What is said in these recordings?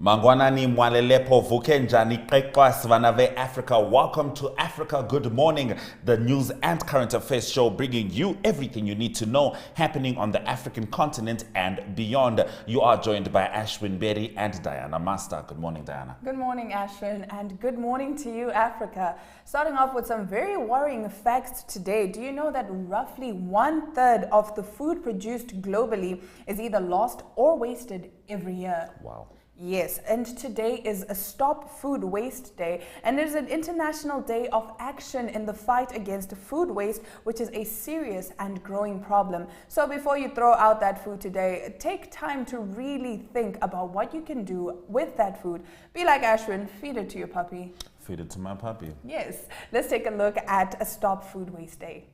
Mangwanani mwalelepo vukenjani kekwa svanave Africa. Welcome to Africa Good Morning, the news and current affairs show bringing you everything you need to know happening on the African continent and beyond. You are joined by Ashwin Berry and Diana Master. Good morning, Diana. Good morning, Ashwin, and good morning to you, Africa. Starting off with some very worrying facts today. Do you know that roughly 1/3 of the food produced globally is either lost or wasted every year? Wow. Yes, and today is a Stop Food Waste Day, and it is an international day of action in the fight against food waste, which is a serious and growing problem. So before you throw out that food today, take time to really think about what you can do with that food. Be like Ashwin, feed it to your puppy. Feed it to my puppy. Yes, let's take a look at a Stop Food Waste Day.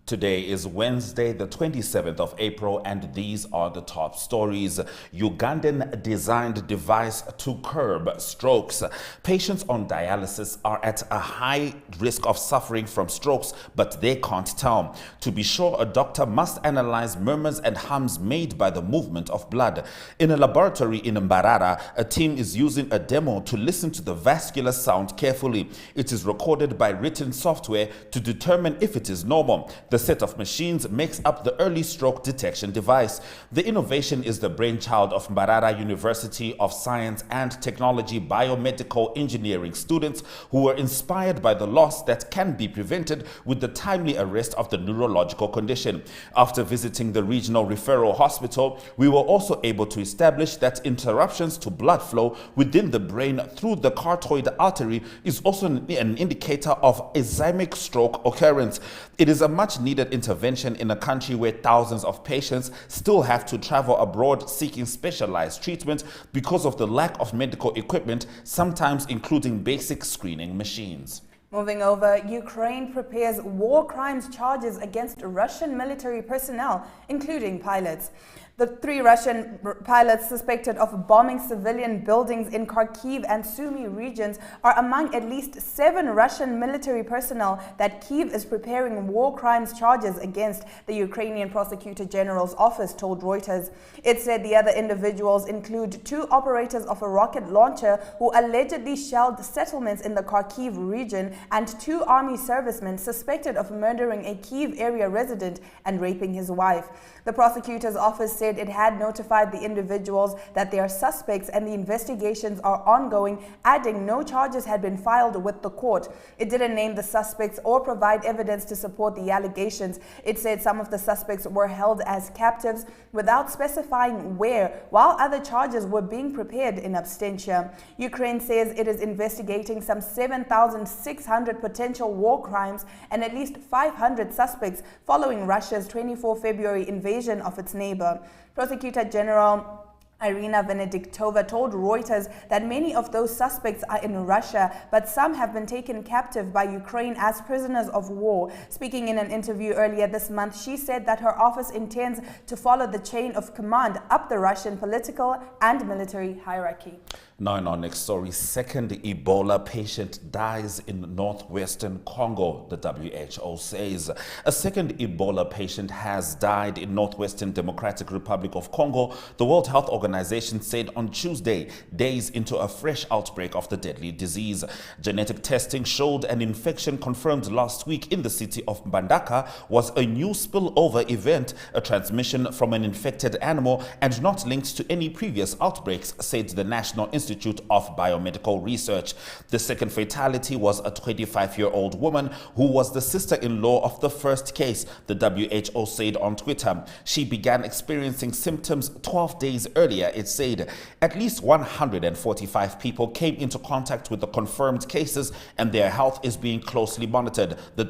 Today is Wednesday, the 27th of April, and these are the top stories. Ugandan designed device to curb strokes. Patients on dialysis are at a high risk of suffering from strokes, but they can't tell. To be sure, a doctor must analyze murmurs and hums made by the movement of blood. In a laboratory in Mbarara, a team is using a demo to listen to the vascular sound carefully. It is recorded by written software to determine if it is normal. The set of machines makes up the early stroke detection device. The innovation is the brainchild of Mbarara University of Science and Technology biomedical engineering students who were inspired by the loss that can be prevented with the timely arrest of the neurological condition. After visiting the regional referral hospital, we were also able to establish that interruptions to blood flow within the brain through the carotid artery is also an indicator of ischemic stroke occurrence. It is a much needed intervention in a country where thousands of patients still have to travel abroad seeking specialized treatment because of the lack of medical equipment, sometimes including basic screening machines. Moving over, Ukraine prepares war crimes charges against Russian military personnel, including pilots. The 3 Russian pilots suspected of bombing civilian buildings in Kharkiv and Sumy regions are among at least 7 Russian military personnel that Kyiv is preparing war crimes charges against, the Ukrainian Prosecutor General's office told Reuters. It said the other individuals include 2 operators of a rocket launcher who allegedly shelled settlements in the Kharkiv region and 2 army servicemen suspected of murdering a Kyiv area resident and raping his wife. The prosecutor's office said it had notified the individuals that they are suspects and the investigations are ongoing, adding no charges had been filed with the court. It didn't name the suspects or provide evidence to support the allegations. It said some of the suspects were held as captives without specifying where, while other charges were being prepared in absentia. Ukraine says it is investigating some 7,600 potential war crimes and at least 500 suspects following Russia's 24 February invasion of its neighbor. Prosecutor General Irina Venediktova told Reuters that many of those suspects are in Russia, but some have been taken captive by Ukraine as prisoners of war. Speaking in an interview earlier this month, she said that her office intends to follow the chain of command up the Russian political and military hierarchy. Now in our next story, second Ebola patient dies in northwestern Congo, the WHO says. A second Ebola patient has died in northwestern Democratic Republic of Congo, the World Health Organization said on Tuesday, days into a fresh outbreak of the deadly disease. Genetic testing showed an infection confirmed last week in the city of Mbandaka was a new spillover event, a transmission from an infected animal and not linked to any previous outbreaks, said the National Institute Institute of Biomedical Research. The second fatality was a 25-year-old woman who was the sister-in-law of the first case, the WHO said on Twitter. She began experiencing symptoms 12 days earlier, it said. At least 145 people came into contact with the confirmed cases and their health is being closely monitored, the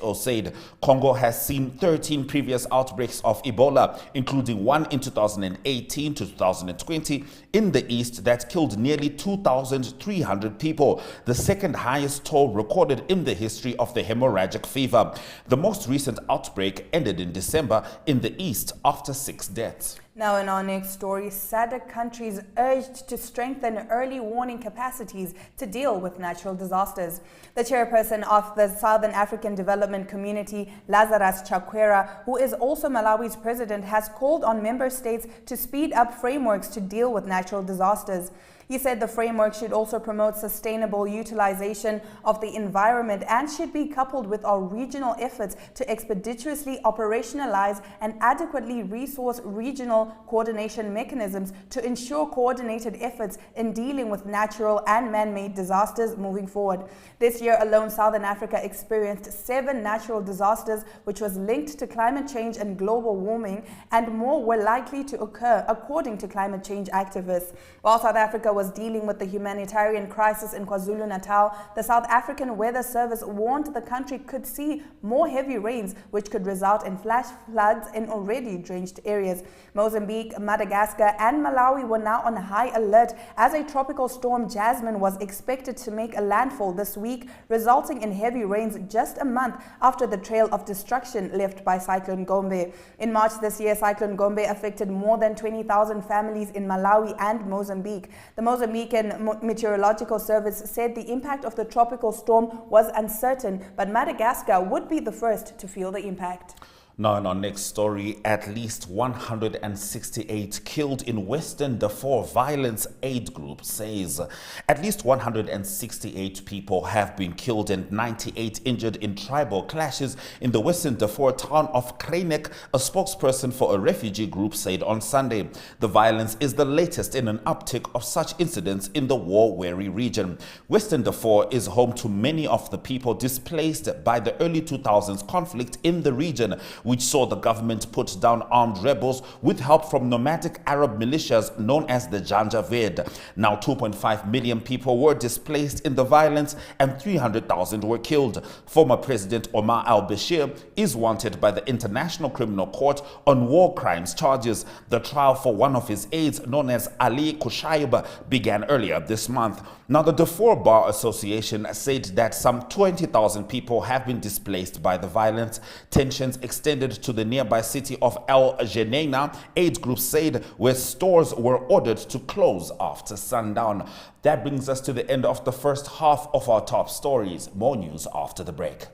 WHO said. Congo has seen 13 previous outbreaks of Ebola, including one in 2018 to 2020 in the east that killed nearly 2,300 people, the second highest toll recorded in the history of the hemorrhagic fever. The most recent outbreak ended in December in the east after 6 deaths. Now in our next story, SADC countries urged to strengthen early warning capacities to deal with natural disasters. The chairperson of the Southern African Development Community, Lazarus Chakwera, who is also Malawi's president, has called on member states to speed up frameworks to deal with natural disasters. He said the framework should also promote sustainable utilization of the environment and should be coupled with our regional efforts to expeditiously operationalize and adequately resource regional coordination mechanisms to ensure coordinated efforts in dealing with natural and man-made disasters moving forward. This year alone, Southern Africa experienced 7 natural disasters, which was linked to climate change and global warming, and more were likely to occur, according to climate change activists. While South Africa was dealing with the humanitarian crisis in KwaZulu-Natal, the South African Weather Service warned the country could see more heavy rains, which could result in flash floods in already drenched areas. Mozambique, Madagascar and Malawi were now on high alert as a tropical storm Jasmine was expected to make a landfall this week, resulting in heavy rains just a month after the trail of destruction left by Cyclone Gombe. In March this year, Cyclone Gombe affected more than 20,000 families in Malawi and Mozambique. The Mozambican Meteorological Service said the impact of the tropical storm was uncertain, but Madagascar would be the first to feel the impact. Now in our next story, at least 168 killed in Western Darfur, violence aid group says. At least 168 people have been killed and 98 injured in tribal clashes in the Western Darfur town of Kreinek, a spokesperson for a refugee group said on Sunday. The violence is the latest in an uptick of such incidents in the war-weary region. Western Darfur is home to many of the people displaced by the early 2000s conflict in the region, which saw the government put down armed rebels with help from nomadic Arab militias known as the Janjaweed. Now 2.5 million people were displaced in the violence and 300,000 were killed. Former President Omar al-Bashir is wanted by the International Criminal Court on war crimes charges. The trial for one of his aides, known as Ali Kushaib, began earlier this month. Now the Darfur Bar Association said that some 20,000 people have been displaced by the violence. Tensions extended to the nearby city of El Geneina, aid groups said, where stores were ordered to close after sundown. That brings us to the end of the first half of our top stories. More news after the break.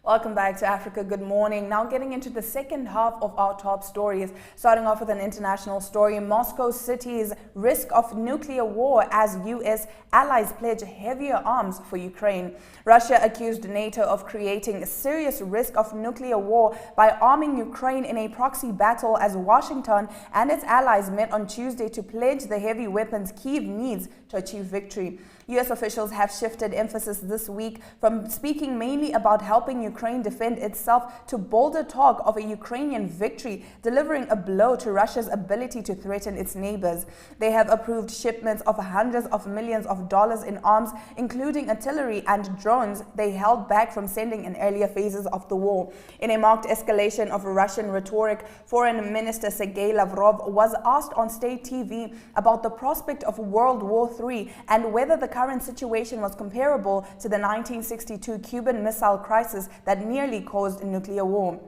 Welcome back to Africa. Good morning. Now getting into the second half of our top stories. Starting off with an international story. Moscow city's risk of nuclear war as U.S. allies pledge heavier arms for Ukraine. Russia accused NATO of creating a serious risk of nuclear war by arming Ukraine in a proxy battle as Washington and its allies met on Tuesday to pledge the heavy weapons Kyiv needs to achieve victory. U.S. officials have shifted emphasis this week from speaking mainly about helping Ukraine defend itself to bolder talk of a Ukrainian victory, delivering a blow to Russia's ability to threaten its neighbors. They have approved shipments of hundreds of millions of dollars in arms, including artillery and drones they held back from sending in earlier phases of the war. In a marked escalation of Russian rhetoric, Foreign Minister Sergei Lavrov was asked on state TV about the prospect of World War III and whether the current situation was comparable to the 1962 Cuban Missile Crisis that nearly caused nuclear war.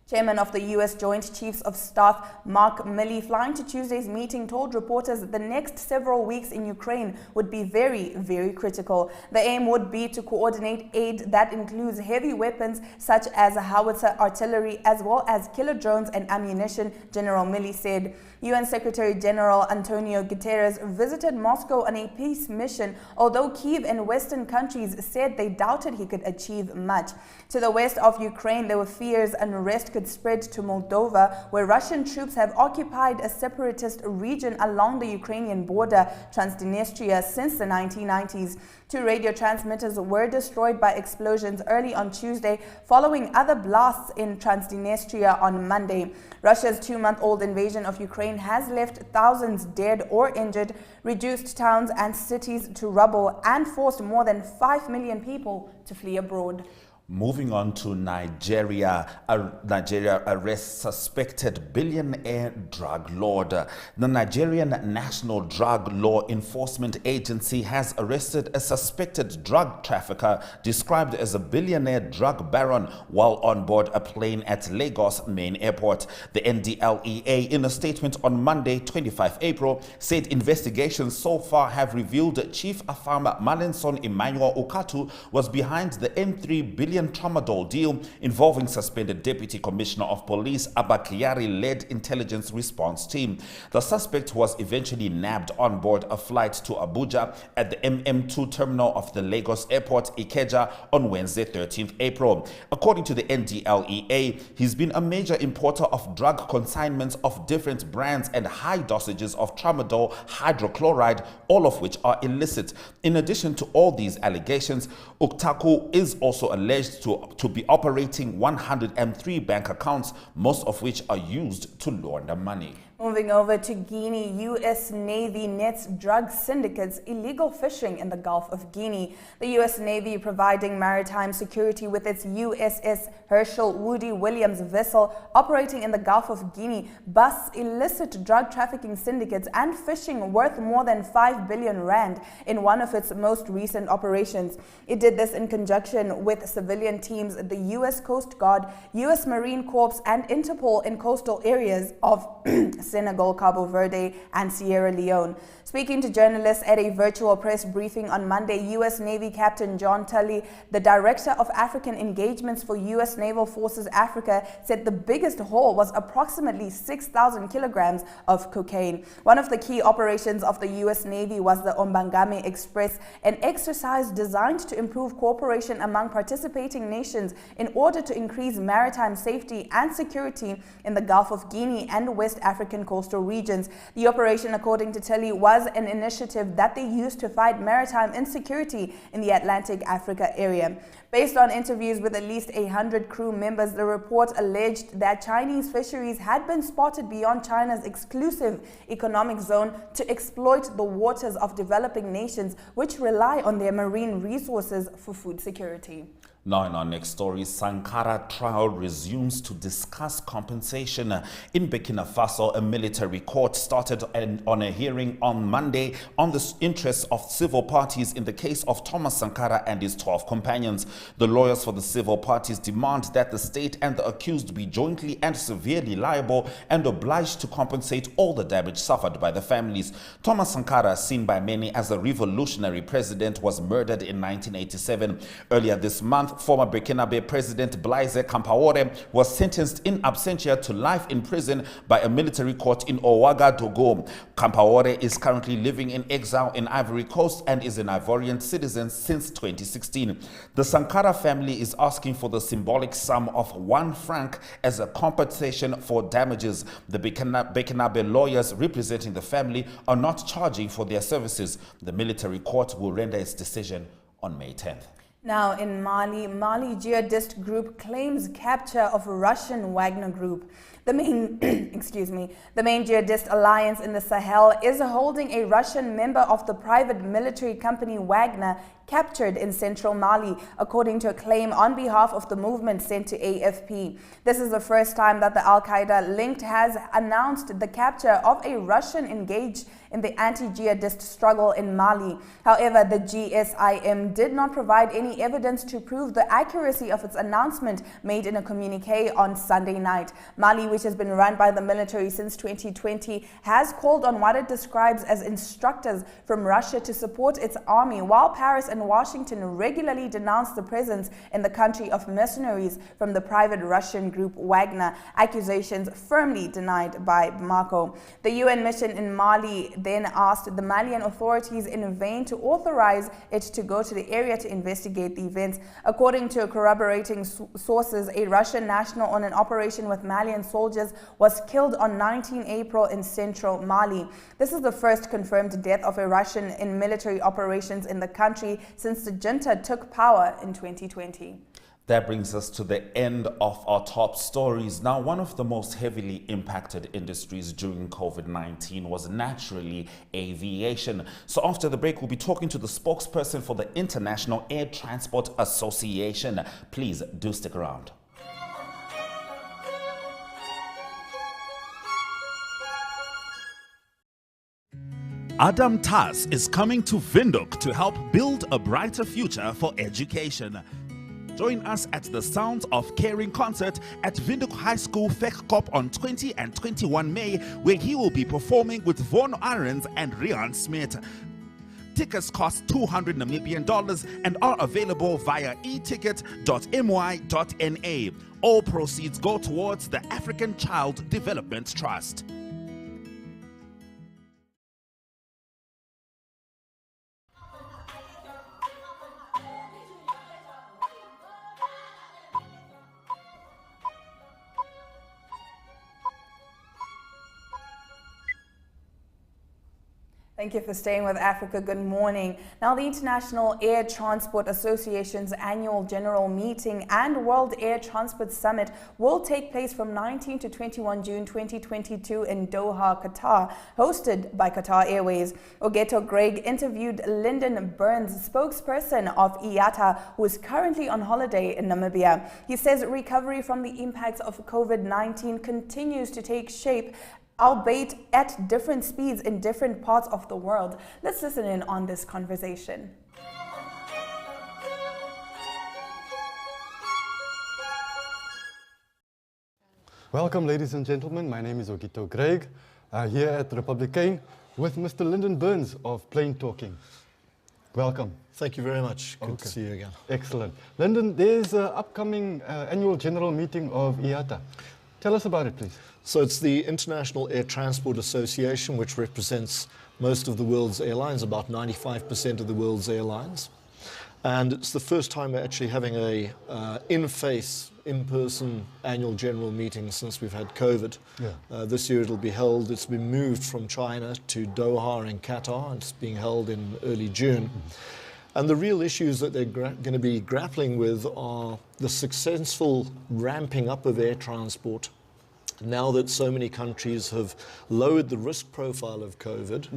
Chairman of the U.S. Joint Chiefs of Staff, Mark Milley, flying to Tuesday's meeting, told reporters that the next several weeks in Ukraine would be very, very critical. The aim would be to coordinate aid that includes heavy weapons such as howitzer artillery as well as killer drones and ammunition, General Milley said. UN Secretary General Antonio Guterres visited Moscow on a peace mission, although Kyiv and Western countries said they doubted he could achieve much. To the west of Ukraine, there were fears unrest could spread to Moldova, where Russian troops have occupied a separatist region along the Ukrainian border, Transnistria, since the 1990s. 2 radio transmitters were destroyed by explosions early on Tuesday, following other blasts in Transnistria on Monday. Russia's 2-month-old invasion of Ukraine has left thousands dead or injured, reduced towns and cities to rubble, and forced more than 5 million people to flee abroad. Moving on to Nigeria, Nigeria arrests suspected billionaire drug lord. The Nigerian National Drug Law Enforcement Agency has arrested a suspected drug trafficker described as a billionaire drug baron while on board a plane at Lagos Main Airport. The NDLEA, in a statement on Monday, 25 April, said investigations so far have revealed Chief Afama Malenson Emmanuel Okatu was behind the M3 billion tramadol deal involving suspended Deputy Commissioner of Police Abba Kyari-led intelligence response team. The suspect was eventually nabbed on board a flight to Abuja at the MM2 terminal of the Lagos Airport, Ikeja, on Wednesday, 13th April. According to the NDLEA, he's been a major importer of drug consignments of different brands and high dosages of tramadol hydrochloride, all of which are illicit. In addition to all these allegations, Oktaku is also alleged to be operating 103 bank accounts, most of which are used to launder money. Moving over to Guinea, U.S. Navy nets drug syndicates illegal fishing in the Gulf of Guinea. The U.S. Navy, providing maritime security with its USS Herschel Woody Williams vessel operating in the Gulf of Guinea, busts illicit drug trafficking syndicates and fishing worth more than 5 billion rand in one of its most recent operations. It did this in conjunction with civilian teams, the U.S. Coast Guard, U.S. Marine Corps, and Interpol in coastal areas of Senegal, Cabo Verde, and Sierra Leone. Speaking to journalists at a virtual press briefing on Monday, U.S. Navy Captain John Tully, the Director of African Engagements for U.S. Naval Forces Africa, said the biggest haul was approximately 6,000 kilograms of cocaine. One of the key operations of the U.S. Navy was the Ombangame Express, an exercise designed to improve cooperation among participating nations in order to increase maritime safety and security in the Gulf of Guinea and West African coastal regions. The operation, according to Tully, was an initiative that they used to fight maritime insecurity in the Atlantic Africa area. Based on interviews with at least 100 crew members, the report alleged that Chinese fisheries had been spotted beyond China's exclusive economic zone to exploit the waters of developing nations, which rely on their marine resources for food security. Now in our next story, Sankara trial resumes to discuss compensation. In Burkina Faso, a military court started on a hearing on Monday on the interests of civil parties in the case of Thomas Sankara and his 12 companions. The lawyers for the civil parties demand that the state and the accused be jointly and severely liable and obliged to compensate all the damage suffered by the families. Thomas Sankara, seen by many as a revolutionary president, was murdered in 1987. Earlier this month, former Burkinabe President Blaise Compaoré was sentenced in absentia to life in prison by a military court in Ouagadougou. Compaoré is currently living in exile in Ivory Coast and is an Ivorian citizen since 2016. The Sankara family is asking for the symbolic sum of 1 franc as a compensation for damages. The Burkinabe lawyers representing the family are not charging for their services. The military court will render its decision on May 10th. Now in Mali, jihadist group claims capture of Russian Wagner group. The main jihadist alliance in the Sahel is holding a Russian member of the private military company Wagner captured in central Mali, according to a claim on behalf of the movement sent to AFP. This is the first time that the Al-Qaeda linked has announced the capture of a Russian engaged in the anti-jihadist struggle in Mali. However, the GSIM did not provide any evidence to prove the accuracy of its announcement made in a communique on Sunday night. Mali, which has been run by the military since 2020, has called on what it describes as instructors from Russia to support its army, while Paris and Washington regularly denounce the presence in the country of mercenaries from the private Russian group Wagner, accusations firmly denied by Bamako. The UN mission in Mali then asked the Malian authorities in vain to authorize it to go to the area to investigate the events. According to corroborating sources, a Russian national on an operation with Malian soldiers was killed on 19 April in central Mali. This is the first confirmed death of a Russian in military operations in the country since the junta took power in 2020. That brings us to the end of our top stories. Now, one of the most heavily impacted industries during COVID-19 was naturally aviation. So after the break, we'll be talking to the spokesperson for the International Air Transport Association. Please do stick around. Adam Tas is coming to Windhoek to help build a brighter future for education. Join us at the Sounds of Caring concert at Windhoek High School Vegkop on 20 and 21 May, where he will be performing with Von Arends and Rian Smith. Tickets cost $200 Namibian and are available via eticket.my.na. All proceeds go towards the African Child Development Trust. Thank you for staying with Africa. Good morning. Now, the International Air Transport Association's annual general meeting and World Air Transport Summit will take place from 19 to 21 June 2022 in Doha, Qatar, hosted by Qatar Airways. Ogeto Greg interviewed Lyndon Burns, spokesperson of IATA, who is currently on holiday in Namibia. He says recovery from the impacts of COVID-19 continues to take shape, albeit at different speeds in different parts of the world. Let's listen in on this conversation. Welcome, ladies and gentlemen. My name is Ogeto Greg, here at Republican with Mr. Lyndon Burns of Plain Talking. Welcome. Thank you very much. Good to see you again. Excellent. Lyndon, there's an upcoming annual general meeting of IATA. Tell us about it, please. So it's the International Air Transport Association, which represents most of the world's airlines, about 95% of the world's airlines. And it's the first time we're actually having a in-person annual general meeting since we've had COVID. Yeah. This year it's been moved from China to Doha in Qatar. It's being held in early June. Mm-hmm. And the real issues that they're going to be grappling with are the successful ramping up of air transport now that so many countries have lowered the risk profile of COVID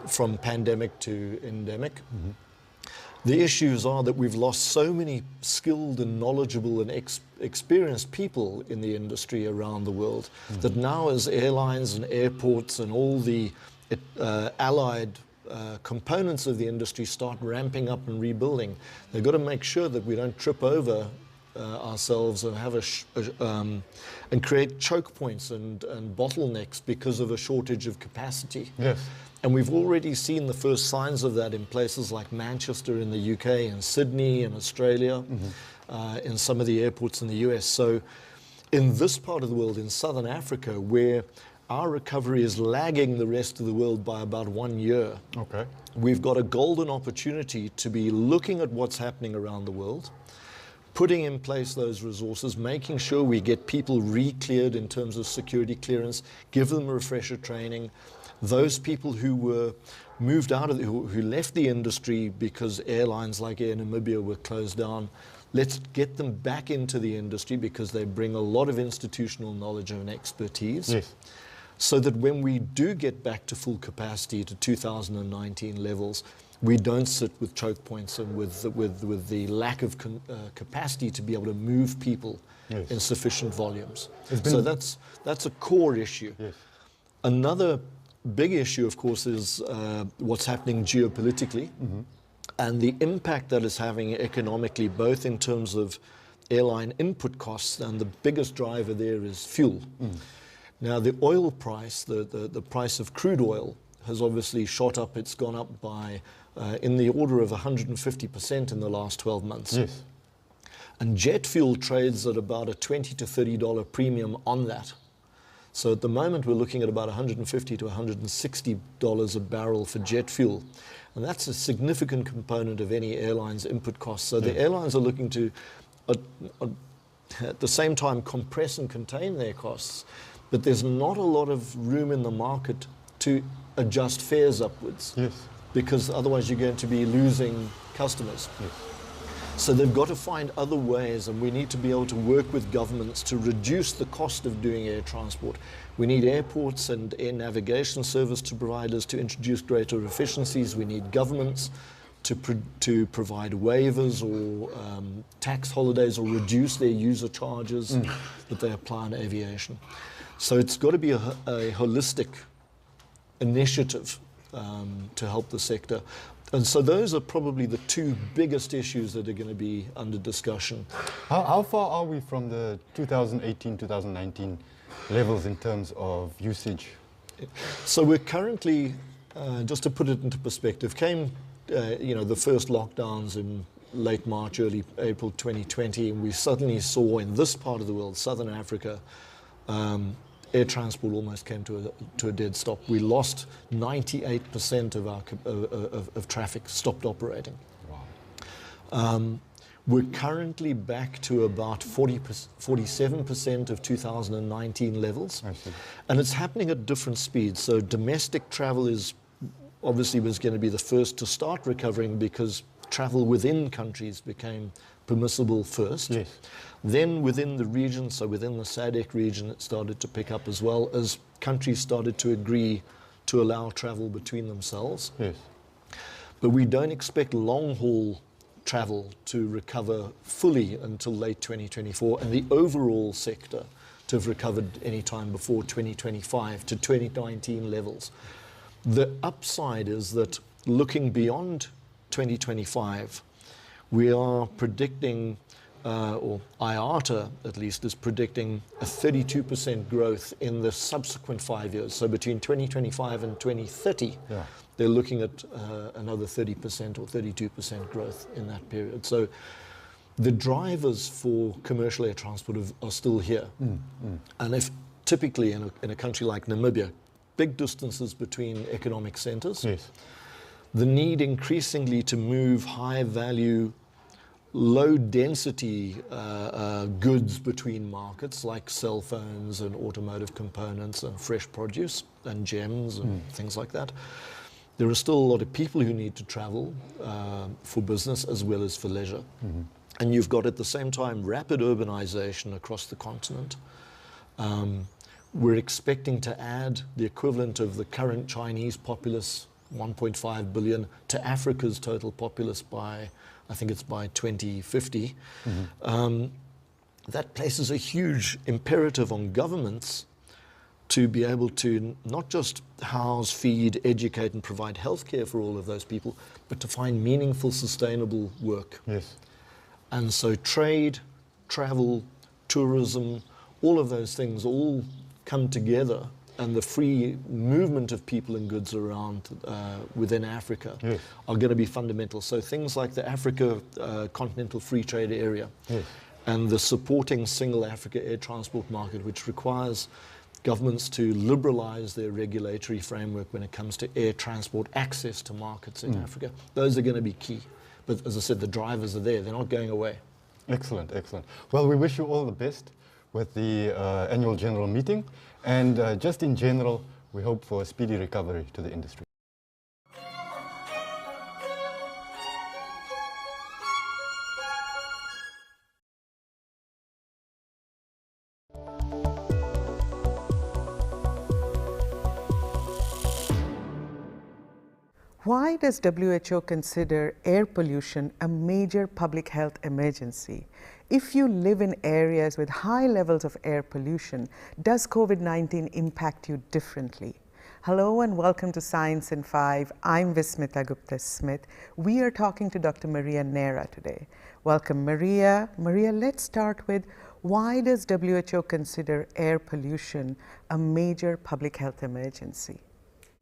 from pandemic to endemic. Mm-hmm. The issues are that we've lost so many skilled and knowledgeable and experienced people in the industry around the world that now as airlines and airports and all the allied components of the industry start ramping up and rebuilding, they've got to make sure that we don't trip over ourselves and have and create choke points and bottlenecks because of a shortage of capacity. Yes. And we've already seen the first signs of that in places like Manchester in the UK and Sydney in Australia, in some of the airports in the US. So in this part of the world, in Southern Africa, where our recovery is lagging the rest of the world by about 1 year, we've got a golden opportunity to be looking at what's happening around the world, putting in place those resources, making sure we get people re-cleared in terms of security clearance, give them refresher training. Those people who were moved out of who left the industry because airlines like Air Namibia were closed down, let's get them back into the industry because they bring a lot of institutional knowledge and expertise. Yes. So that when we do get back to full capacity to 2019 levels, we don't sit with choke points and with the lack of capacity to be able to move people in sufficient volumes. So that's a core issue. Yes. Another big issue, of course, is what's happening geopolitically and the impact that it's having economically, both in terms of airline input costs, and the biggest driver there is fuel. Now, the oil price, the price of crude oil, has obviously shot up. It's gone up by in the order of 150% in the last 12 months. Yes. And jet fuel trades at about a $20 to $30 premium on that. So at the moment, we're looking at about $150 to $160 a barrel for jet fuel. And that's a significant component of any airline's input costs. So the airlines are looking to, at the same time, compress and contain their costs. But there's not a lot of room in the market to adjust fares upwards. Yes. Because otherwise you're going to be losing customers. Yes. So they've got to find other ways, and we need to be able to work with governments to reduce the cost of doing air transport. We need airports and air navigation service providers to introduce greater efficiencies. We need governments to provide waivers or tax holidays or reduce their user charges that they apply on aviation. So it's got to be a holistic initiative to help the sector. And so those are probably the two biggest issues that are going to be under discussion. How far are we from the 2018-2019 levels in terms of usage? So we're currently, just to put it into perspective, the first lockdowns in late March, early April 2020, and we suddenly saw in this part of the world, Southern Africa, air transport almost came to a dead stop. We lost 98% of our of traffic stopped operating. Wow. We're currently back to about 47% of 2019 levels. I see. And it's happening at different speeds. So domestic travel was going to be the first to start recovering because travel within countries became permissible first. Yes. Then within the region, so within the SADC region, it started to pick up as well as countries started to agree to allow travel between themselves. Yes. But we don't expect long-haul travel to recover fully until late 2024, and the overall sector to have recovered any time before 2025 to 2019 levels. The upside is that looking beyond 2025, we are predicting, or IATA at least is predicting, a 32% growth in the subsequent 5 years. So between 2025 and 2030, they're looking at another 30% or 32% growth in that period. So the drivers for commercial air transport are still here. And if typically in a country like Namibia, big distances between economic centers, Yes. the need increasingly to move high value, low density goods between markets like cell phones and automotive components and fresh produce and gems and things like that. There are still a lot of people who need to travel for business as well as for leisure. And you've got at the same time rapid urbanization across the continent. We're expecting to add the equivalent of the current Chinese populace, 1.5 billion, to Africa's total populace by, I think it's by 2050. That places a huge imperative on governments to be able to not just house, feed, educate, and provide healthcare for all of those people, but to find meaningful, sustainable work. Yes. And so trade, travel, tourism, all of those things all come together, and the free movement of people and goods around within Africa Yes. are going to be fundamental. So things like the Africa Continental Free Trade Area Yes. and the supporting single Africa air transport market, which requires governments to liberalize their regulatory framework when it comes to air transport access to markets in Africa. Those are going to be key. But as I said, the drivers are there. They're not going away. Excellent, excellent. Well, we wish you all the best with the annual general meeting. And just in general, we hope for a speedy recovery to the industry. Why does WHO consider air pollution a major public health emergency? If you live in areas with high levels of air pollution, does COVID-19 impact you differently? Hello and welcome to Science in 5. I'm Vismita Gupta-Smith. We are talking to Dr. Maria Neira today. Welcome, Maria. Maria, let's start with, why does WHO consider air pollution a major public health emergency?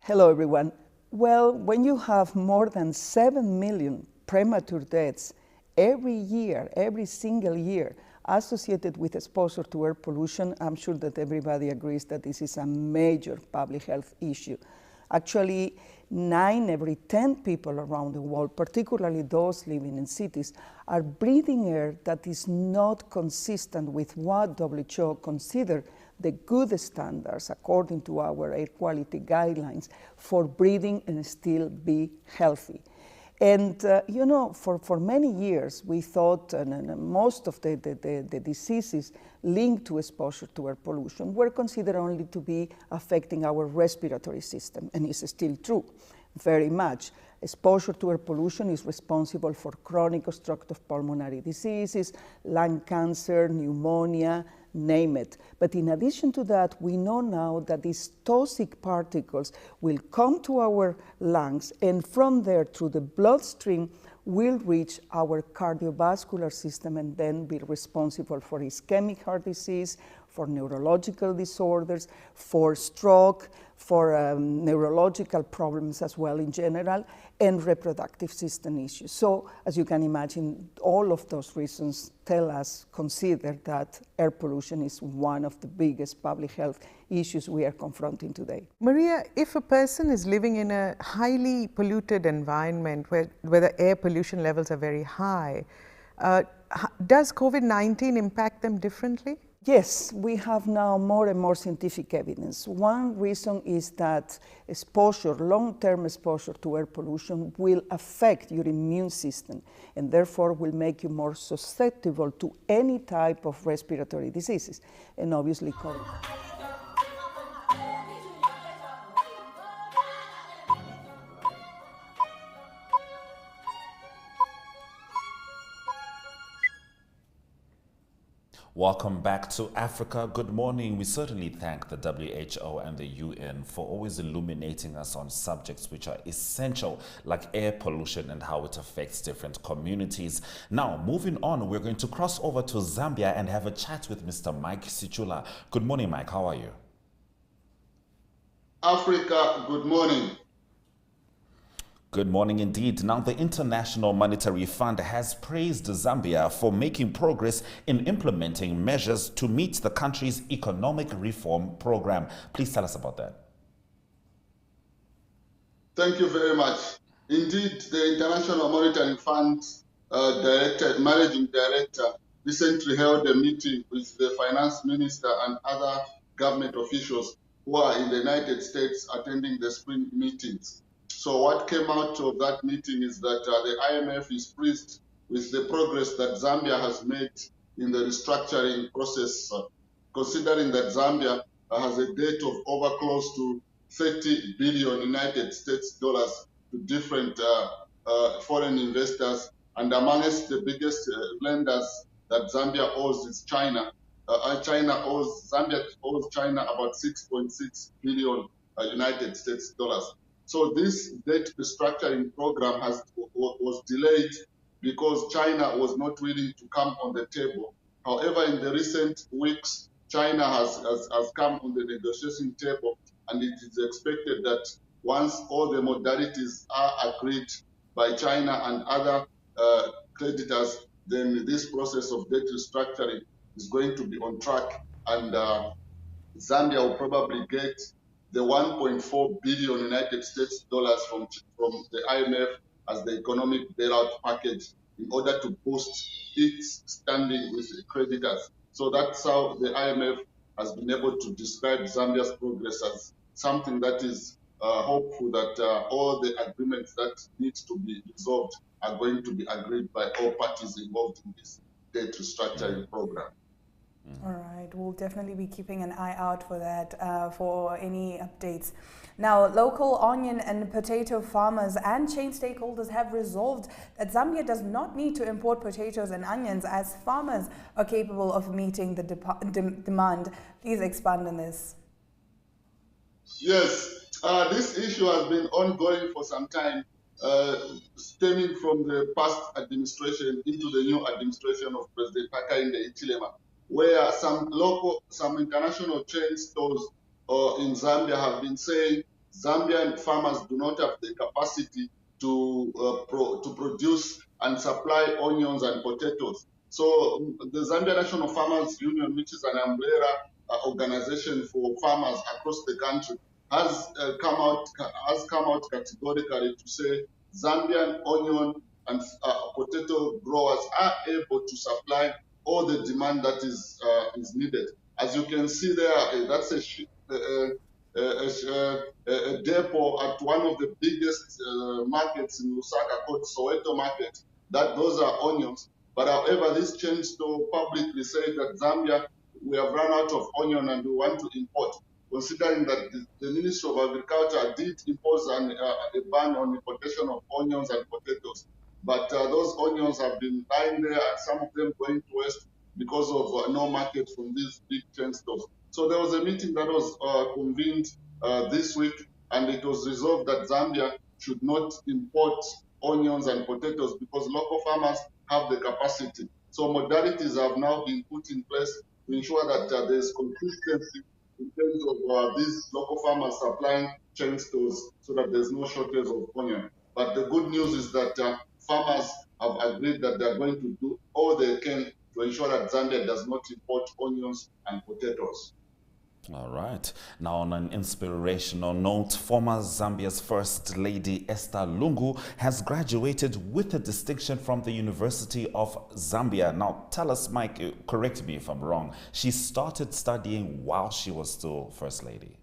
Hello, everyone. Well, when you have more than 7 million premature deaths every year, every single year, associated with exposure to air pollution, I'm sure that everybody agrees that this is a major public health issue. Actually, 9 every 10 people around the world, particularly those living in cities, are breathing air that is not consistent with what WHO consider the good standards, according to our air quality guidelines, for breathing and still be healthy. And for many years, we thought most of the diseases linked to exposure to air pollution were considered only to be affecting our respiratory system, and it's still true, very much. Exposure to air pollution is responsible for chronic obstructive pulmonary diseases, lung cancer, pneumonia, name it. But in addition to that, we know now that these toxic particles will come to our lungs, and from there, through the bloodstream, will reach our cardiovascular system and then be responsible for ischemic heart disease, for neurological disorders, for stroke, for neurological problems as well in general, and reproductive system issues. So, as you can imagine, all of those reasons consider that air pollution is one of the biggest public health issues we are confronting today. Maria, if a person is living in a highly polluted environment where the air pollution levels are very high, does COVID-19 impact them differently? Yes, we have now more and more scientific evidence. One reason is that long-term exposure to air pollution will affect your immune system and therefore will make you more susceptible to any type of respiratory diseases, and obviously COVID. Welcome back to Africa. Good morning. We certainly thank the WHO and the UN for always illuminating us on subjects which are essential, like air pollution and how it affects different communities. Now, moving on, we're going to cross over to Zambia and have a chat with Mr. Mike Sichula. Good morning, Mike. How are you? Africa, good morning. Good morning indeed. Now, the International Monetary Fund has praised Zambia for making progress in implementing measures to meet the country's economic reform program. Please tell us about that. Thank you very much. Indeed, the International Monetary Fund managing director recently held a meeting with the finance minister and other government officials who are in the United States attending the spring meetings. So what came out of that meeting is that the IMF is pleased with the progress that Zambia has made in the restructuring process, considering that Zambia has a debt of over close to 30 billion United States dollars to different foreign investors, and amongst the biggest lenders that Zambia owes is China. Zambia owes China about 6.6 billion United States dollars. So this debt restructuring program was delayed because China was not willing to come on the table. However, in the recent weeks, China has come on the negotiation table, and it is expected that once all the modalities are agreed by China and other creditors, then this process of debt restructuring is going to be on track, and Zambia will probably get the 1.4 billion United States dollars from the IMF as the economic bailout package in order to boost its standing with the creditors. So that's how the IMF has been able to describe Zambia's progress as something that is hopeful that all the agreements that need to be resolved are going to be agreed by all parties involved in this debt restructuring program. All right, we'll definitely be keeping an eye out for that, for any updates. Now, local onion and potato farmers and chain stakeholders have resolved that Zambia does not need to import potatoes and onions, as farmers are capable of meeting the demand. Please expand on this. Thank you very much. Indeed, the International Monetary Fund has praised Zambia for making progress in implementing measures to meet the country's economic reform program. So what came out of that meeting is that the IMF is pleased with the progress that Zambia has made in the restructuring process, considering that Zambia has a debt of over close to 30 billion United States dollars to different foreign investors, and amongst the biggest lenders that Zambia owes is China. Zambia owes Yes, this issue has been ongoing for some time, stemming from the past administration into the new administration of President Hakainde Hichilema, where some international chain stores in Zambia have been saying Zambian farmers do not have the capacity to produce and supply onions and potatoes. So the Zambia National Farmers Union, which is an umbrella organization for farmers across the country, has come out categorically to say Zambian onion and potato growers are able to supply all the demand that is needed. As you can see there, that's a depot at one of the biggest markets in Lusaka called Soweto Market. That those are onions. But however, this chain store publicly said that Zambia, we have run out of onion and we want to import, considering that the Ministry of Agriculture did impose a ban on importation of onions and potatoes. But those onions have been lying there, and some of them going to waste because of no market from these big chain stores. So there was a meeting that was convened this week, and it was resolved that Zambia should not import onions and potatoes because local farmers have the capacity. So modalities have now been put in place to ensure that there's consistency in terms of these local farmers supplying chain stores so that there's no shortage of onion. But the good news is that farmers have agreed that they're going to do all they can to ensure that Zambia does not import onions and potatoes. All right. Now, on an inspirational note, former Zambia's First Lady Esther Lungu has graduated with a distinction from the University of Zambia. Now, tell us, Mike, correct me if I'm wrong, she started studying while she was still First Lady.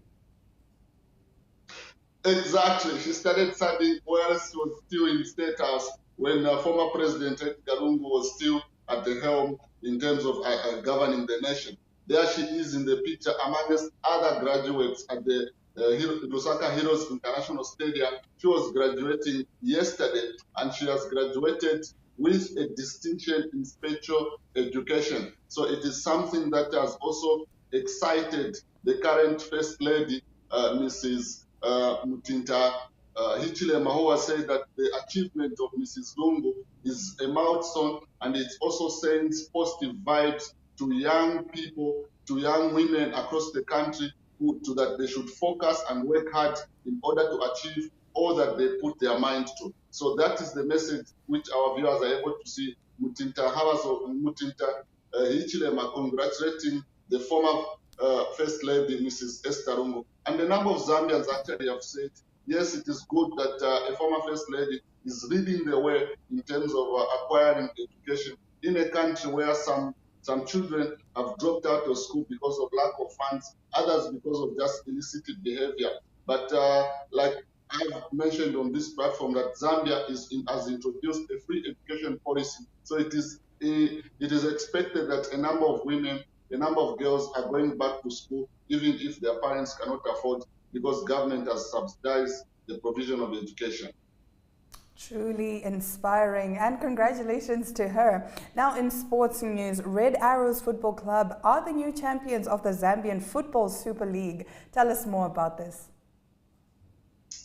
Exactly. She started studying while she was still in the State House when former President Edgar Lungu was still at the helm in terms of governing the nation. There she is in the picture amongst other graduates at the Lusaka Heroes International Stadium. She was graduating yesterday, and she has graduated with a distinction in special education. So it is something that has also excited the current First Lady, Mrs. Mutinta Hichilema, who has said that the achievement of Mrs. Lungu is a milestone, and it also sends positive vibes to young people, to young women across the country, to that they should focus and work hard in order to achieve all that they put their mind to. So that is the message which our viewers are able to see. Mutinta Hichilema congratulating the former First Lady, Mrs. Esther Lungu. And a number of Zambians actually have said, yes, it is good that a former First Lady is leading the way in terms of acquiring education in a country where some children have dropped out of school because of lack of funds, others because of just illicit behavior. But like I've mentioned on this platform, that Zambia has introduced a free education policy. So it is expected that a number of women, a number of girls are going back to school, even if their parents cannot afford, because government has subsidized the provision of education. Truly inspiring, and congratulations to her. Now in sports news, Red Arrows Football Club are the new champions of the Zambian Football Super League. Tell us more about this.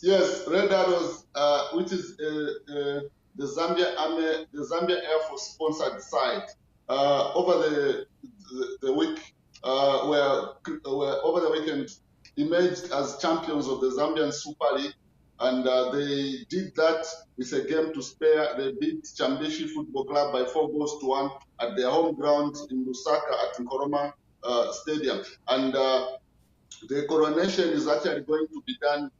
Yes, Red Arrows, which is the Zambia Air Force sponsored side, over the week, were over the weekend emerged as champions of the Zambian Super League. And they did that with a game to spare. They beat Chambeshi Football Club by 4-1 at their home ground in Lusaka at Nkoroma Stadium. And the coronation is actually going to be done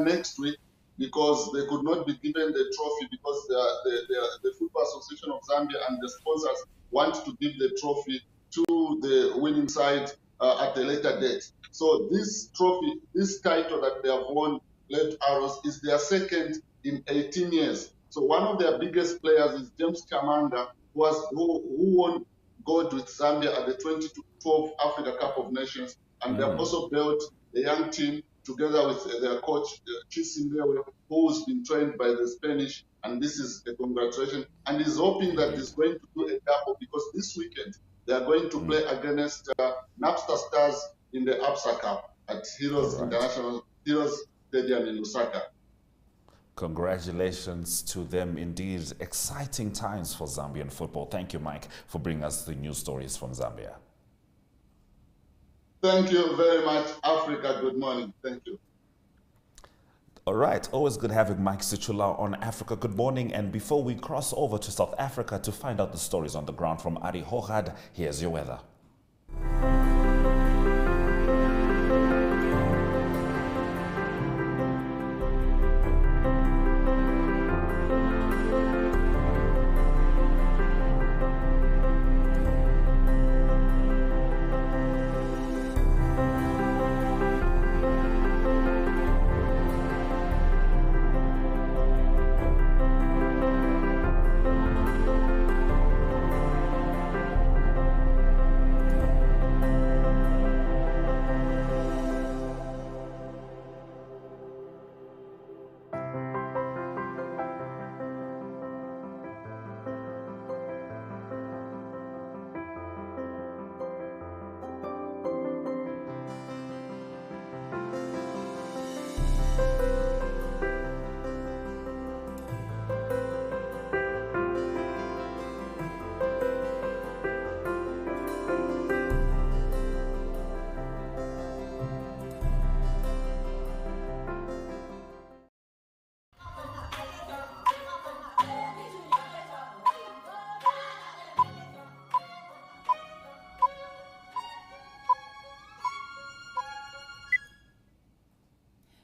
next week, because they could not be given the trophy because the Football Association of Zambia and the sponsors want to give the trophy to the winning side at a later date. So this trophy, this title that they have won, Red Arrows, is their second in 18 years. So one of their biggest players is James Chamanga, who won gold with Zambia at the 2012 Africa Cup of Nations. And they have also built a young team together with their coach, Chisimbewe, who's been trained by the Spanish. And this is a congratulation. And he's hoping that he's going to do a double, because this weekend they are going to play against Napster Stars in the ABSA Cup. at Heroes International Heroes Stadium in Lusaka. Congratulations to them indeed. Exciting times for Zambian football. Thank you, Mike, for bringing us the news stories from Zambia. Thank you very much, Africa. Good morning. Thank you. All right, always good having Mike Sichula on Africa Good Morning. And before we cross over to South Africa to find out the stories on the ground from Ari Hochad, here's your weather.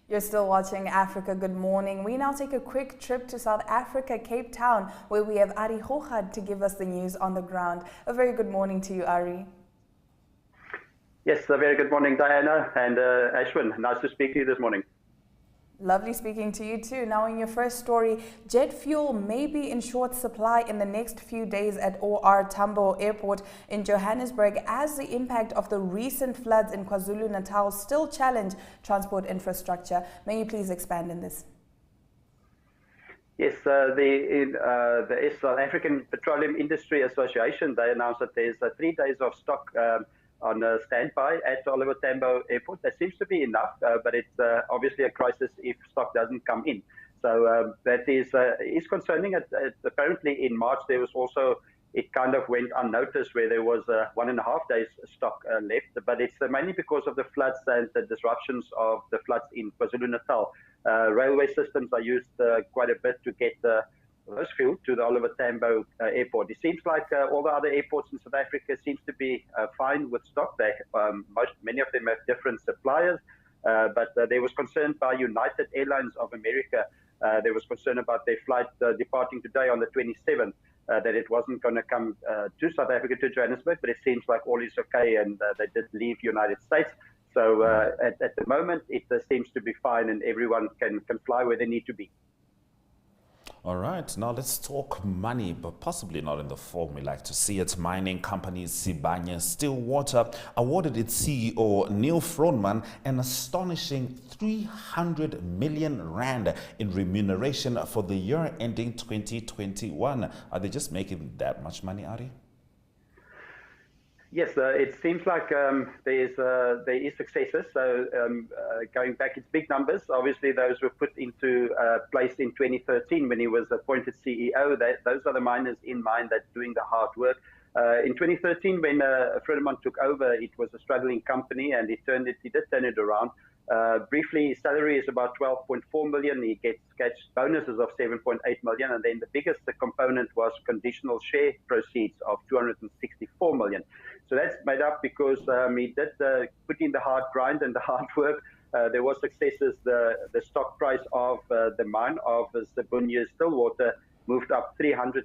You're still watching Africa Good Morning. We now take a quick trip to South Africa, Cape Town, where we have Ari Hochad to give us the news on the ground. A very good morning to you, Ari. Yes, a very good morning, Diana and Ashwin. Nice to speak to you this morning. Lovely speaking to you too. Now, in your first story, jet fuel may be in short supply in the next few days at OR Tambo Airport in Johannesburg as the impact of the recent floods in KwaZulu-Natal still challenge transport infrastructure. May you please expand on this? Yes, the South African Petroleum Industry Association, they announced that there's 3 days of stock on standby at Oliver Tambo Airport. That seems to be enough, but it's obviously a crisis if stock doesn't come in. So that is concerning. Apparently in March there was also, it kind of went unnoticed where there was 1.5 days stock left, but it's mainly because of the floods and the disruptions of the floods in KwaZulu-Natal. Railway systems are used quite a bit to get those fuel to the Oliver Tambo Airport. It seems like all the other airports in South Africa seems to be fine with stock. Many of them have different suppliers, but there was concern by United Airlines of America. There was concern about their flight departing today on the 27th, that it wasn't going to come to South Africa, to Johannesburg, but it seems like all is okay, and they did leave United States. So at the moment, it seems to be fine, and everyone can fly where they need to be. All right, now let's talk money, but possibly not in the form we like to see it. Mining company Sibanye Stillwater awarded its CEO Neil Froneman an astonishing 300 million rand in remuneration for the year ending 2021. Are they just making that much money, Ari? Yes, it seems like there is successes. So going back, it's big numbers. Obviously, those were put into place in 2013 when he was appointed CEO. Those are the miners in mine that doing the hard work. In 2013, when Froneman took over, it was a struggling company, and he did turn it around. Briefly, his salary is about 12.4 million. He gets bonuses of 7.8 million, and then the biggest component was conditional share proceeds of 264 million. So that's made up because he did put in the hard grind and the hard work. There was successes. The stock price of the mine of Sibanye Stillwater moved up 300%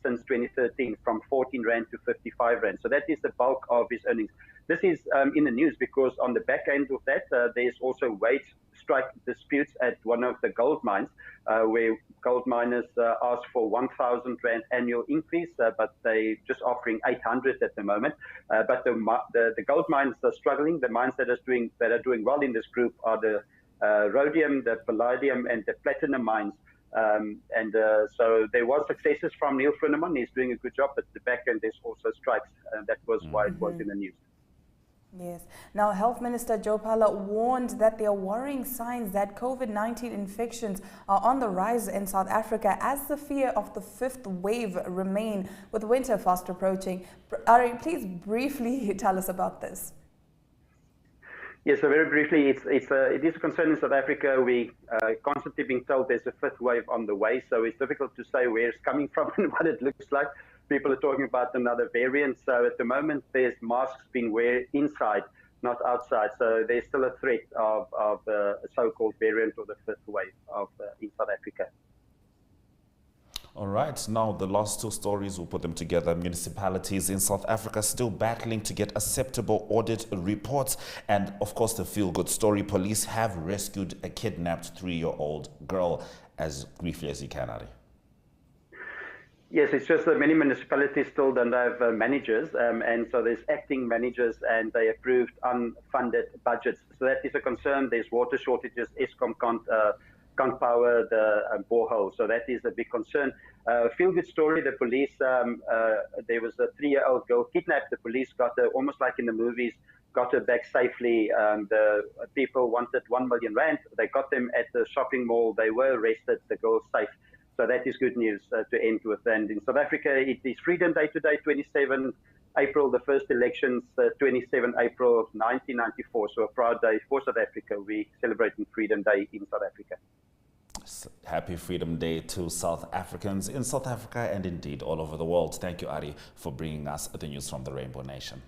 since 2013, from 14 Rand to 55 Rand. So that is the bulk of his earnings. This is in the news because on the back end of that, there's also wage strike disputes at one of the gold mines, where gold miners asked for 1,000 Rand annual increase, but they just offering 800 at the moment. But the gold mines are struggling. The mines that are doing well in this group are the rhodium, the palladium, and the platinum mines. So there was successes from Neil Froneman. He's doing a good job, but the back end there's also strikes, and that was why it was in the news. Yes. Now, Health Minister Joe Phala warned that there are worrying signs that COVID-19 infections are on the rise in South Africa as the fear of the fifth wave remain with winter fast approaching. Ari, please briefly tell us about this. Yes, so very briefly, it is a concern in South Africa. We constantly being told there's a fifth wave on the way, so it's difficult to say where it's coming from and what it looks like. People are talking about another variant. So at the moment, there's masks being worn inside, not outside. So there's still a threat of the so-called variant or the fifth wave in South Africa. All right, now the last two stories, we'll put them together. Municipalities in South Africa still battling to get acceptable audit reports. And of course, the feel-good story, police have rescued a kidnapped 3-year-old girl. As briefly as you can, Ari. Yes, it's just that many municipalities still don't have managers, and so there's acting managers and they approved unfunded budgets. So that is a concern. There's water shortages. Eskom can't power the borehole. So that is a big concern. Feel good story, the police, there was a 3-year-old girl kidnapped. The police got her, almost like in the movies, got her back safely. The people wanted 1 million rand. They got them at the shopping mall. They were arrested. The girl's safe. So that is good news to end with. And in South Africa, it is Freedom Day today, 27 April, the first elections, 27 April 1994. So a proud day for South Africa. We're celebrating Freedom Day in South Africa. Happy Freedom Day to South Africans in South Africa and indeed all over the world. Thank you, Ari, for bringing us the news from the Rainbow Nation.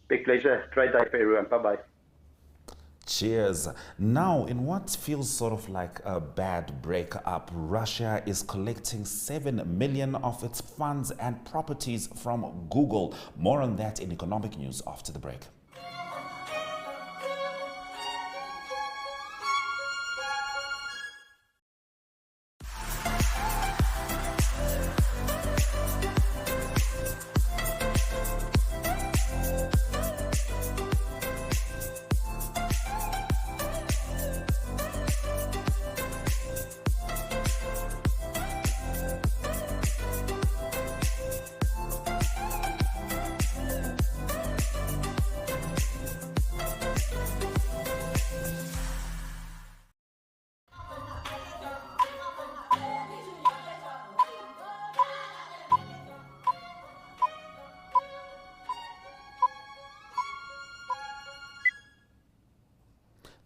Big pleasure. Great day for everyone. Bye-bye. Cheers. Now, in what feels sort of like a bad breakup, Russia is collecting 7 million of its funds and properties from Google. More on that in economic news after the break.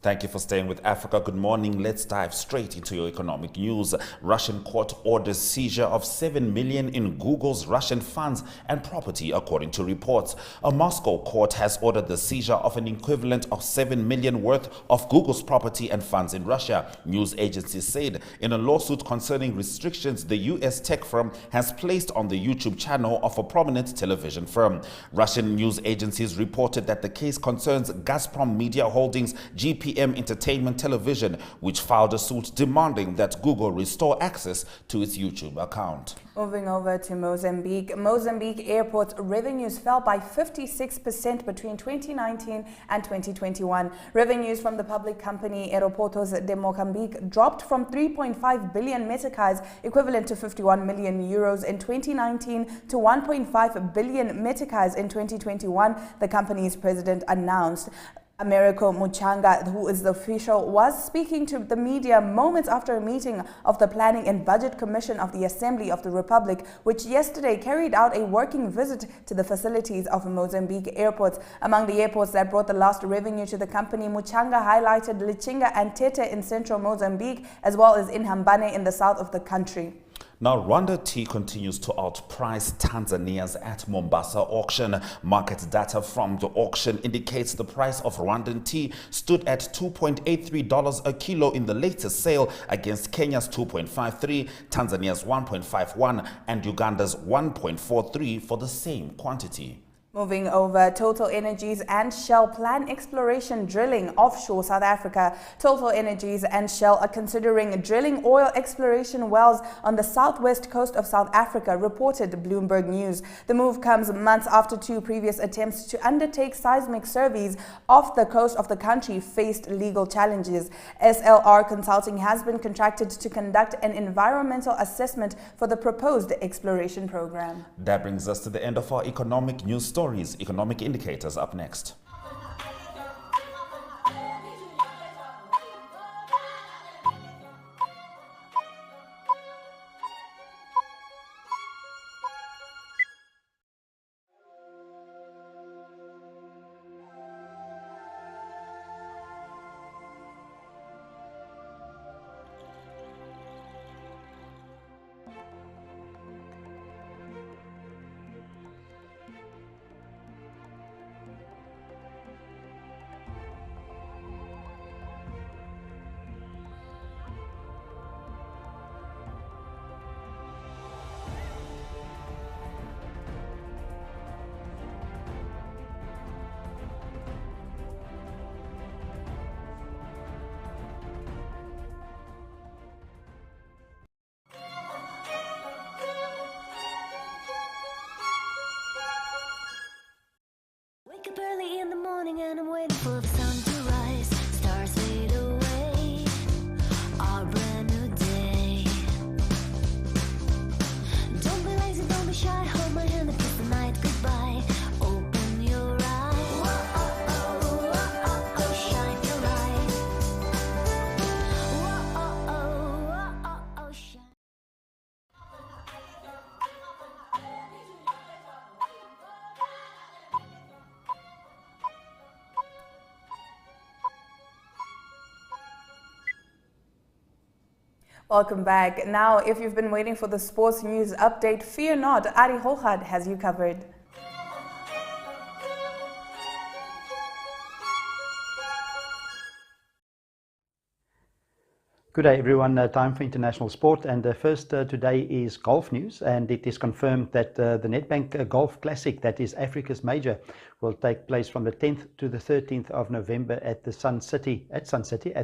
Thank you for staying with Africa. Good morning. Let's dive straight into your economic news. Russian court orders seizure of 7 million in Google's Russian funds and property, according to reports. A Moscow court has ordered the seizure of an equivalent of 7 million worth of Google's property and funds in Russia, news agencies said in a lawsuit concerning restrictions the U.S. tech firm has placed on the YouTube channel of a prominent television firm. Russian news agencies reported that the case concerns Gazprom Media Holdings, GPM Entertainment Television, which filed a suit demanding that Google restore access to its YouTube account. Moving over to Mozambique. Mozambique airport revenues fell by 56% between 2019 and 2021. Revenues from the public company Aeroportos de Mozambique dropped from 3.5 billion meticais, equivalent to 51 million euros in 2019, to 1.5 billion meticais in 2021, the company's president announced. Americo Muchanga, who is the official, was speaking to the media moments after a meeting of the Planning and Budget Commission of the Assembly of the Republic, which yesterday carried out a working visit to the facilities of Mozambique airports. Among the airports that brought the last revenue to the company, Muchanga highlighted Lichinga and Tete in central Mozambique, as well as Inhambane in the south of the country. Now, Rwanda tea continues to outprice Tanzania's at Mombasa auction. Market data from the auction indicates the price of Rwandan tea stood at $2.83 a kilo in the latest sale against Kenya's $2.53, Tanzania's $1.51, and Uganda's $1.43 for the same quantity. Moving over, Total Energies and Shell plan exploration drilling offshore South Africa. Total Energies and Shell are considering drilling oil exploration wells on the southwest coast of South Africa, reported Bloomberg News. The move comes months after two previous attempts to undertake seismic surveys off the coast of the country faced legal challenges. SLR Consulting has been contracted to conduct an environmental assessment for the proposed exploration program. That brings us to the end of our economic news story. stories, economic indicators up next. Wake up early in the morning and I'm waiting for the sun to rise. Stars fade away, our brand new day. Don't be lazy, don't be shy, hold my hand and kiss the night goodbye. Open your eyes, whoa, shine your light. Whoa, shine. Welcome back. Now, if you've been waiting for the sports news update, fear not, Ari Hochad has you covered. Good day everyone, time for international sport, and first today is golf news, and it is confirmed that the Nedbank Golf Classic, that is Africa's major, will take place from the 10th to the 13th of November at the Sun City at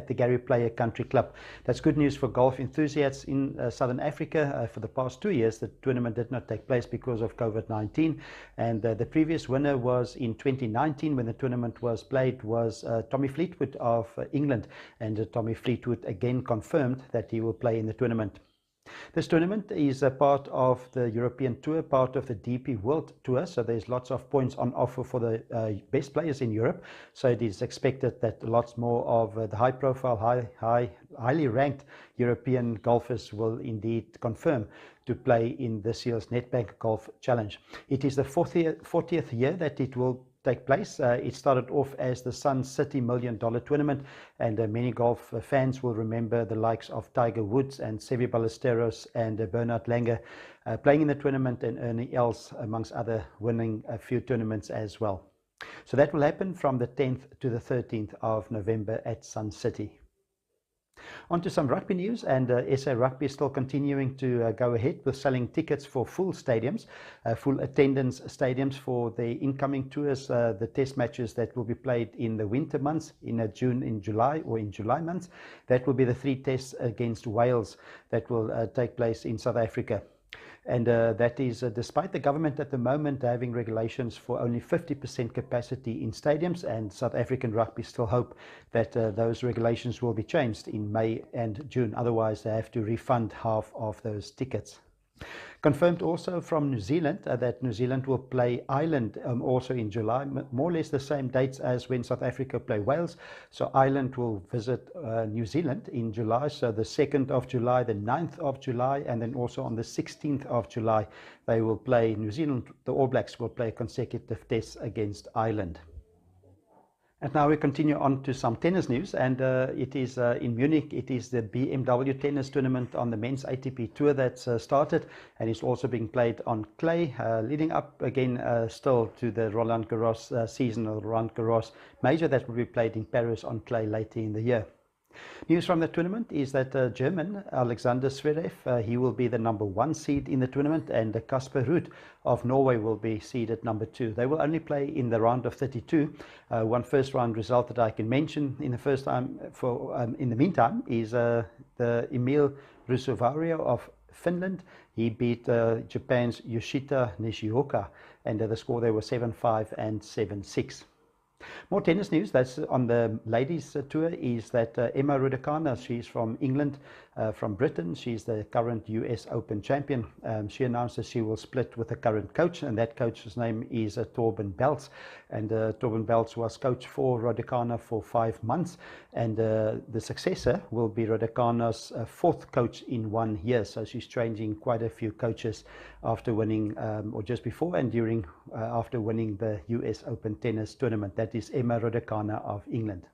the Gary Player Country Club. That's good news for golf enthusiasts in Southern Africa. For the past 2 years the tournament did not take place because of COVID-19, and the previous winner was in 2019 when the tournament was played, was Tommy Fleetwood of England, and Tommy Fleetwood again confirmed that he will play in the tournament. This tournament is a part of the European Tour, part of the DP World Tour, so there's lots of points on offer for the best players in Europe. So it is expected that lots more of the high-profile, highly ranked European golfers will indeed confirm to play in this year's Nedbank Golf Challenge. It is the 40th year that it will take place. It started off as the Sun City $1 Million tournament, and many golf fans will remember the likes of Tiger Woods and Seve Ballesteros and Bernard Langer playing in the tournament, and Ernie Els amongst other winning a few tournaments as well. So that will happen from the 10th to the 13th of November at Sun City. On to some rugby news, and SA Rugby is still continuing to go ahead with selling tickets for full stadiums, full attendance stadiums for the incoming tours, the test matches that will be played in the winter months, in June, in July, or in July months. That will be the 3 tests against Wales that will take place in South Africa. And that is despite the government at the moment having regulations for only 50% capacity in stadiums, and South African rugby still hope that those regulations will be changed in May and June. Otherwise, they have to refund half of those tickets. Confirmed also from New Zealand that New Zealand will play Ireland also in July, more or less the same dates as when South Africa play Wales. So Ireland will visit New Zealand in July, so the 2nd of July, the 9th of July, and then also on the 16th of July they will play New Zealand. The All Blacks will play consecutive tests against Ireland. And now we continue on to some tennis news, and it is in Munich. It is the BMW tennis tournament on the men's ATP tour that's started, and it's also being played on clay, leading up again still to the Roland Garros seasonal Roland Garros major that will be played in Paris on clay later in the year. News from the tournament is that German Alexander Zverev, he will be the #1 seed in the tournament, and Casper Ruud of Norway will be seeded #2. They will only play in the round of 32. One first round result that I can mention in the first time in the meantime is the Emil Ruusuvuori of Finland. He beat Japan's Yoshita Nishioka, and the score there was 7-5 and 7-6. More tennis news that's on the ladies tour is that Emma Raducanu, she's from England, from Britain. She's the current US Open champion. She announced that she will split with the current coach, and that coach's name is Torben Belts. And Torben Belts was coach for Raducanu for 5 months, and the successor will be Raducanu's fourth coach in 1 year. So she's changing quite a few coaches after winning, or just before and during, after winning the US Open tennis tournament. That is Emma Raducanu of England.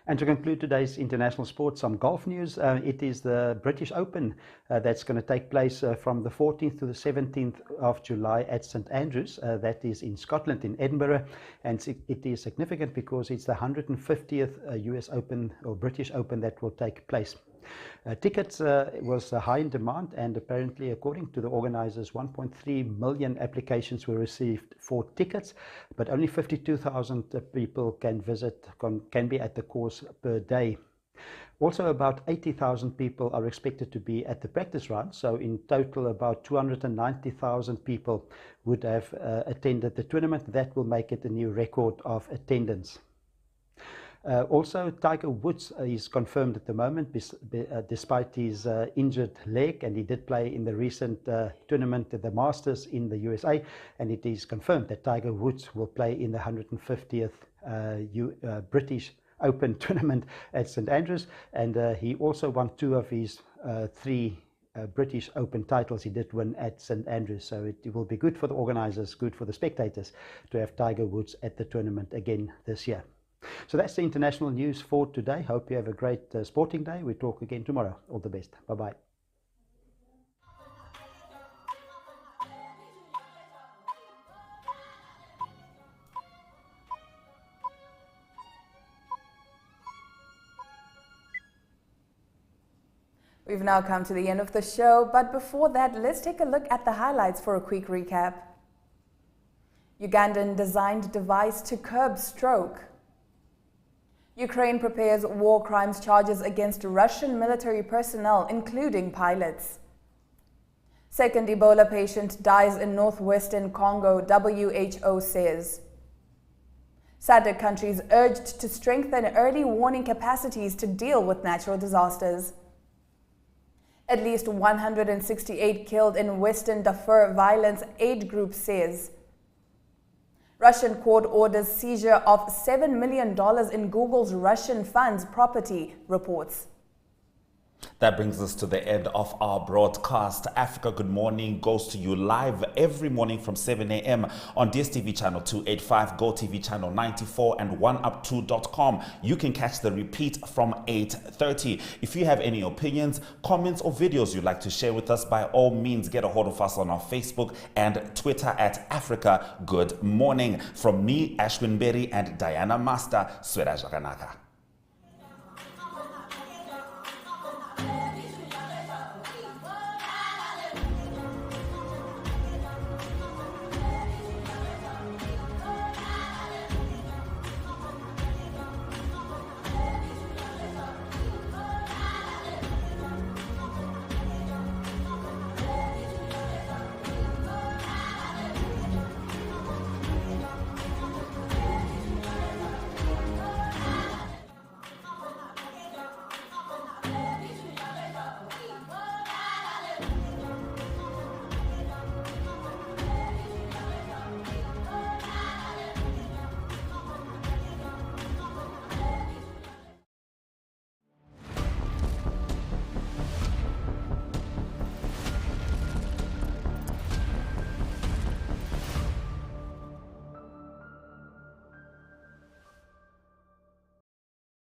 And to conclude today's international sports, some golf news. It is the British Open that's going to take place from the 14th to the 17th of July at St Andrews. That is in Scotland, in Edinburgh. And it is significant because it's the 150th US Open or British Open that will take place. Tickets was high in demand, and apparently, according to the organizers, 1.3 million applications were received for tickets, but only 52,000 people can be at the course per day. Also, about 80,000 people are expected to be at the practice round, so in total about 290,000 people would have attended the tournament. That will make it a new record of attendance. Also, Tiger Woods is confirmed at the moment, despite his injured leg, and he did play in the recent tournament at the Masters in the USA, and it is confirmed that Tiger Woods will play in the 150th British Open tournament at St Andrews, and he also won 2 of his 3 British Open titles he did win at St Andrews. So it will be good for the organizers, good for the spectators to have Tiger Woods at the tournament again this year. So that's the international news for today. Hope you have a great sporting day. We talk again tomorrow. All the best. Bye-bye. We've now come to the end of the show, but before that, let's take a look at the highlights for a quick recap. Ugandan designed device to curb stroke. Ukraine prepares war crimes charges against Russian military personnel, including pilots. Second Ebola patient dies in northwestern Congo, WHO says. SADC countries urged to strengthen early warning capacities to deal with natural disasters. At least 168 killed in Western Darfur violence, aid group says. Russian court orders seizure of $7 million in Google's Russian funds property, reports. That brings us to the end of our broadcast. Africa Good Morning goes to you live every morning from 7 a.m. on DSTV channel 285, Gotv channel 94, and oneup2.com. You can catch the repeat from 8:30. If you have any opinions, comments, or videos you'd like to share with us, by all means, get a hold of us on our Facebook and Twitter at Africa Good Morning. From me, Ashwin Berry, and Diana Master, Swera Jaganaka.